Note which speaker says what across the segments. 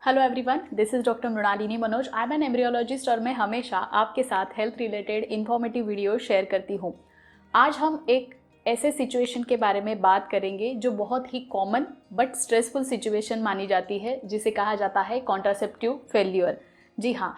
Speaker 1: Hello everyone, this is doctor Mrinalini Manoj. I am an embryologist और मैं हमेशा आपके साथ health related informative video share करती हूँ। आज हम एक ऐसे सिचुएशन के बारे में बात करेंगे जो बहुत ही कॉमन बट स्ट्रेसफुल सिचुएशन मानी जाती है, जिसे कहा जाता है कॉन्ट्रासेप्टिव फेल्यूर। जी हाँ,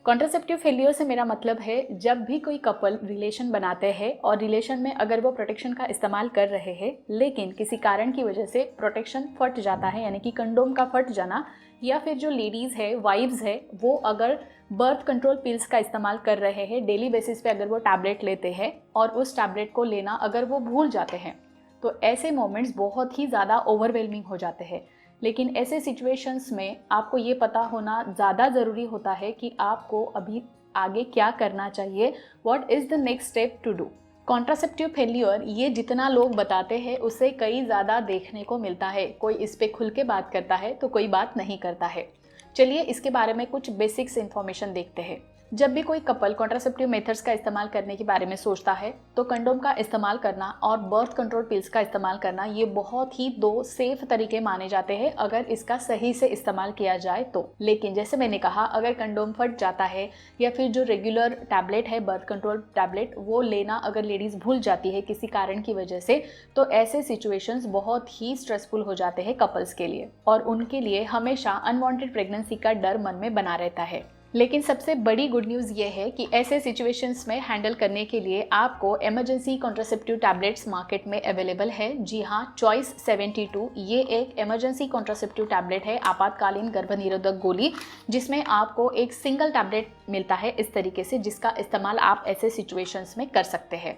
Speaker 1: कॉन्ट्रासेप्टिव फेल्यूर से मेरा मतलब है जब भी कोई कपल रिलेशन बनाते हैं और रिलेशन में अगर वो प्रोटेक्शन का इस्तेमाल कर रहे हैं लेकिन किसी कारण की वजह से प्रोटेक्शन फट जाता है, यानी कि कंडोम का फट जाना, या फिर जो लेडीज़ है, वाइव्स है, वो अगर बर्थ कंट्रोल पिल्स का इस्तेमाल कर रहे हैं डेली बेसिस पे, अगर वो टैबलेट लेते हैं और उस टैबलेट को लेना अगर वो भूल जाते हैं, तो ऐसे मोमेंट्स बहुत ही ज़्यादा ओवरवेलमिंग हो जाते हैं। लेकिन ऐसे सिचुएशंस में आपको ये पता होना ज़्यादा ज़रूरी होता है कि आपको अभी आगे क्या करना चाहिए, what is the next step to do. Contraceptive failure ये जितना लोग बताते हैं उससे कई ज़्यादा देखने को मिलता है। कोई इस पे खुल के बात करता है तो कोई बात नहीं करता है। चलिए इसके बारे में कुछ बेसिक्स इन्फॉर्मेशन देखते हैं। जब भी कोई कपल कॉन्ट्रासेप्टिव मेथड्स का इस्तेमाल करने के बारे में सोचता है तो कंडोम का इस्तेमाल करना और बर्थ कंट्रोल पिल्स का इस्तेमाल करना ये बहुत ही दो सेफ तरीके माने जाते हैं अगर इसका सही से इस्तेमाल किया जाए तो। लेकिन जैसे मैंने कहा, अगर कंडोम फट जाता है या फिर जो रेगुलर टैबलेट है, बर्थ कंट्रोल टैबलेट, वो लेना अगर लेडीज़ भूल जाती है किसी कारण की वजह से, तो ऐसे सिचुएशंस बहुत ही स्ट्रेसफुल हो जाते हैं कपल्स के लिए और उनके लिए हमेशा अनवांटेड प्रेगनेंसी का डर मन में बना रहता है। लेकिन सबसे बड़ी गुड न्यूज़ ये है कि ऐसे सिचुएशंस में हैंडल करने के लिए आपको इमरजेंसी कॉन्ट्रासेप्टिव टैबलेट्स मार्केट में अवेलेबल है। जी हाँ, चॉइस 72 ये एक इमरजेंसी कॉन्ट्रासेप्टिव टैबलेट है, आपातकालीन गर्भनिरोधक गोली, जिसमें आपको एक सिंगल टैबलेट मिलता है इस तरीके से, जिसका इस्तेमाल आप ऐसे सिचुएशंस में कर सकते हैं।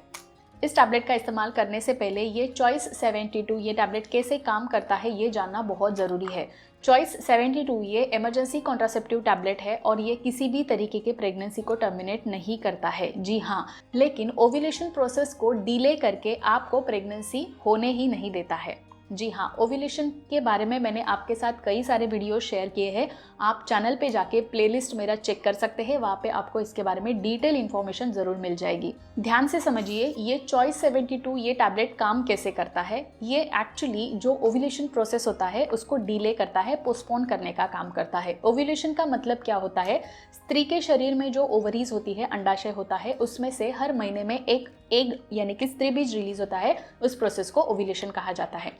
Speaker 1: इस टैबलेट का इस्तेमाल करने से पहले ये चॉइस 72 ये टैबलेट कैसे काम करता है ये जानना बहुत ज़रूरी है। चॉइस 72 ये इमरजेंसी कॉन्ट्रासेप्टिव टैबलेट है और ये किसी भी तरीके के प्रेगनेंसी को टर्मिनेट नहीं करता है। जी हाँ, लेकिन ओव्यूलेशन प्रोसेस को डिले करके आपको प्रेगनेंसी होने ही नहीं देता है। जी हाँ, ओव्यूलेशन के बारे में मैंने आपके साथ कई सारे वीडियो शेयर किए हैं। आप चैनल पे जाके प्लेलिस्ट मेरा चेक कर सकते हैं, वहाँ पे आपको इसके बारे में डिटेल इन्फॉर्मेशन ज़रूर मिल जाएगी। ध्यान से समझिए, ये चॉइस 72 ये टैबलेट काम कैसे करता है। ये एक्चुअली जो ओव्यूलेशन प्रोसेस होता है उसको डिले करता है, पोस्टपोन करने का काम करता है। ओव्यूलेशन का मतलब क्या होता है? स्त्री के शरीर में जो ओवरीज होती है, अंडाशय होता है, उसमें से हर महीने में एक एग यानी कि स्त्री बीज रिलीज होता है। उस प्रोसेस को ओव्यूलेशन कहा जाता है।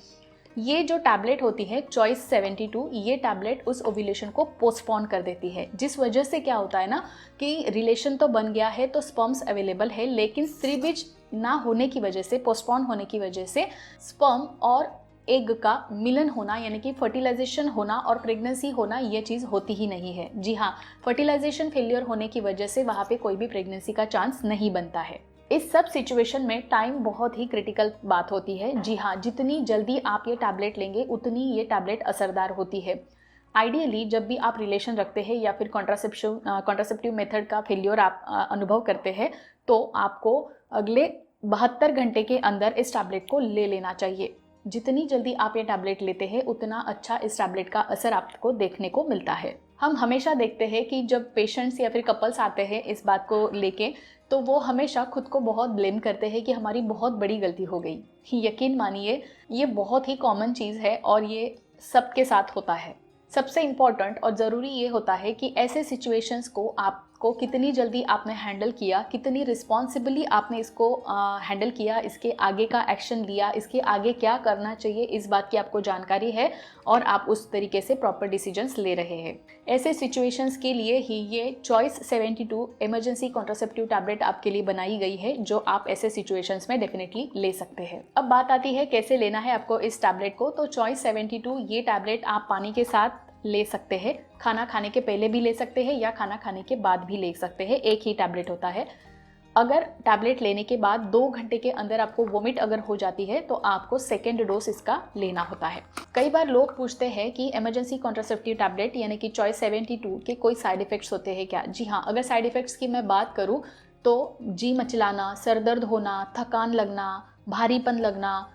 Speaker 1: ये जो टैबलेट होती है चॉइस 72 ये टैबलेट उस ओव्यूलेशन को पोस्टपोन कर देती है, जिस वजह से क्या होता है ना कि रिलेशन तो बन गया है, तो स्पर्म्स अवेलेबल है, लेकिन स्त्री बीज ना होने की वजह से, पोस्टपोन होने की वजह से स्पर्म और एग का मिलन होना यानी कि फर्टिलाइजेशन होना और प्रेगनेंसी होना ये चीज़ होती ही नहीं है। जी हाँ, फर्टिलाइजेशन फेलियर होने की वजह से वहाँ पे कोई भी प्रेगनेंसी का चांस नहीं बनता है। इस सब सिचुएशन में टाइम बहुत ही क्रिटिकल बात होती है। जी हाँ, जितनी जल्दी आप ये टैबलेट लेंगे उतनी ये टैबलेट असरदार होती है। आइडियली जब भी आप रिलेशन रखते हैं या फिर कॉन्ट्रासेप्टिव मेथड का फेल्योर आप अनुभव करते हैं, तो आपको अगले 72 घंटे के अंदर इस टैबलेट को ले लेना चाहिए। जितनी जल्दी आप ये टैबलेट लेते हैं उतना अच्छा इस टैबलेट का असर आपको देखने को मिलता है। हम हमेशा देखते हैं कि जब पेशेंट्स या फिर कपल्स आते हैं इस बात को लेके, तो वो हमेशा खुद को बहुत ब्लेम करते हैं कि हमारी बहुत बड़ी गलती हो गई। यकीन मानिए, ये बहुत ही कॉमन चीज़ है और ये सबके साथ होता है। सबसे इम्पॉर्टेंट और ज़रूरी ये होता है कि ऐसे सिचुएशंस को आपको कितनी जल्दी आपने हैंडल किया, कितनी रिस्पॉन्सिबली आपने इसको हैंडल किया, इसके आगे का एक्शन लिया, इसके आगे क्या करना चाहिए, इस बात की आपको जानकारी है और आप उस तरीके से प्रॉपर डिसीजंस ले रहे हैं। ऐसे सिचुएशंस के लिए ही ये चॉइस 72 इमरजेंसी कॉन्ट्रासेप्टिव टैबलेट आपके लिए बनाई गई है, जो आप ऐसे सिचुएशंस में डेफिनेटली ले सकते हैं। अब बात आती है कैसे लेना है आपको इस टैबलेट को। तो चॉइस 72 ये टैबलेट आप पानी के साथ ले सकते हैं, खाना खाने के पहले भी ले सकते हैं या खाना खाने के बाद भी ले सकते हैं। एक ही टैबलेट होता है। अगर टैबलेट लेने के बाद 2 घंटे के अंदर आपको वोमिट अगर हो जाती है तो आपको सेकेंड डोज इसका लेना होता है। कई बार लोग पूछते हैं कि इमरजेंसी कॉन्ट्रासेप्टिव टैबलेट यानी कि चॉइस 72 के कोई साइड इफ़ेक्ट्स होते हैं क्या। जी हाँ, अगर साइड इफ़ेक्ट्स की मैं बात करूँ तो जी मचलाना, सर दर्द होना, थकान लगना, भारीपन लगना,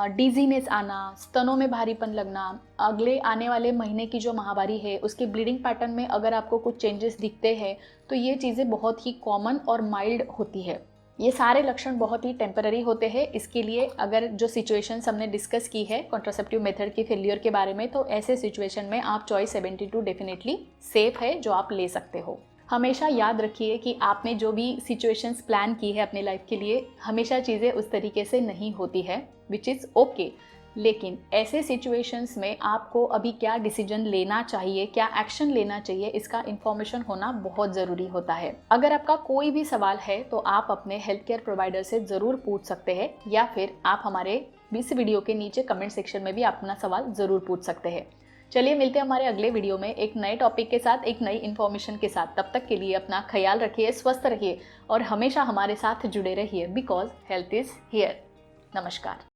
Speaker 1: डिजीनेस आना, स्तनों में भारीपन लगना, अगले आने वाले महीने की जो माहवारी है उसके ब्लीडिंग पैटर्न में अगर आपको कुछ चेंजेस दिखते हैं तो ये चीज़ें बहुत ही कॉमन और माइल्ड होती है। ये सारे लक्षण बहुत ही टेम्पररी होते हैं। इसके लिए अगर जो सिचुएशंस हमने डिस्कस की है कॉन्ट्रासेप्टिव मेथड की फेलियर के बारे में, तो ऐसे सिचुएशन में आप चॉइस 72 डेफिनेटली सेफ है जो आप ले सकते हो। हमेशा याद रखिए कि आपने जो भी सिचुएशंस प्लान की है अपने लाइफ के लिए, हमेशा चीज़ें उस तरीके से नहीं होती है, विच इज़ ओके। लेकिन ऐसे सिचुएशंस में आपको अभी क्या डिसीजन लेना चाहिए, क्या एक्शन लेना चाहिए, इसका इन्फॉर्मेशन होना बहुत ज़रूरी होता है। अगर आपका कोई भी सवाल है तो आप अपने हेल्थ केयर प्रोवाइडर से ज़रूर पूछ सकते हैं, या फिर आप हमारे इस वीडियो के नीचे कमेंट सेक्शन में भी अपना सवाल ज़रूर पूछ सकते हैं। चलिए मिलते हैं हमारे अगले वीडियो में एक नए टॉपिक के साथ, एक नई इन्फॉर्मेशन के साथ। तब तक के लिए अपना ख्याल रखिए, स्वस्थ रहिए और हमेशा हमारे साथ जुड़े रहिए, बिकॉज हेल्थ इज़ हियर। नमस्कार।